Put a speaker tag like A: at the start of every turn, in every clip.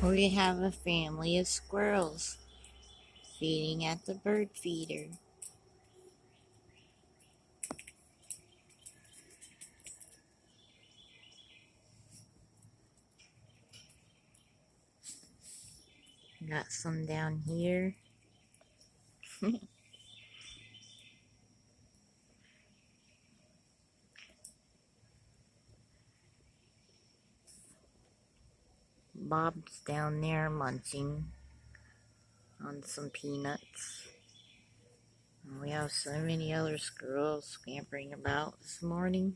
A: We have a family of squirrels feeding at the bird feeder. Got some down here. Bob's down there munching on some peanuts. And we have so many other squirrels scampering about this morning.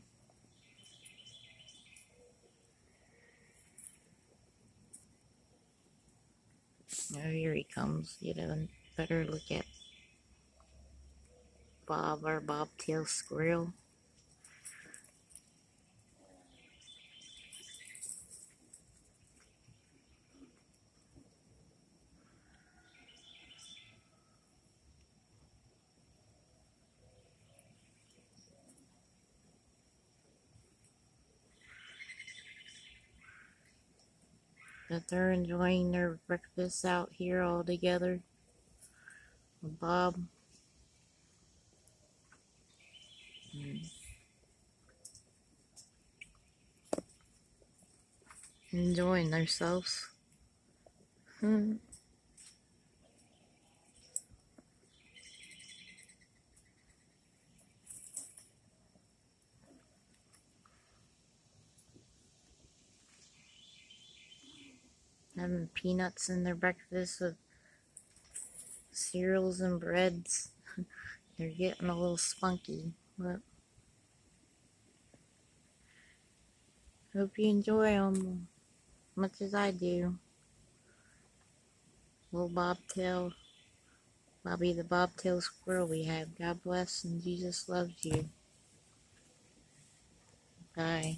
A: Oh, here he comes. Get a better look at Bob, our bobtail squirrel. But they're enjoying their breakfast out here all together with Bob. Enjoying themselves. Having peanuts in their breakfast with cereals and breads. They're getting a little spunky, but hope you enjoy them as much as I do. Little bobtail, Bobby the bobtail squirrel we have. God bless and Jesus loves you. Bye.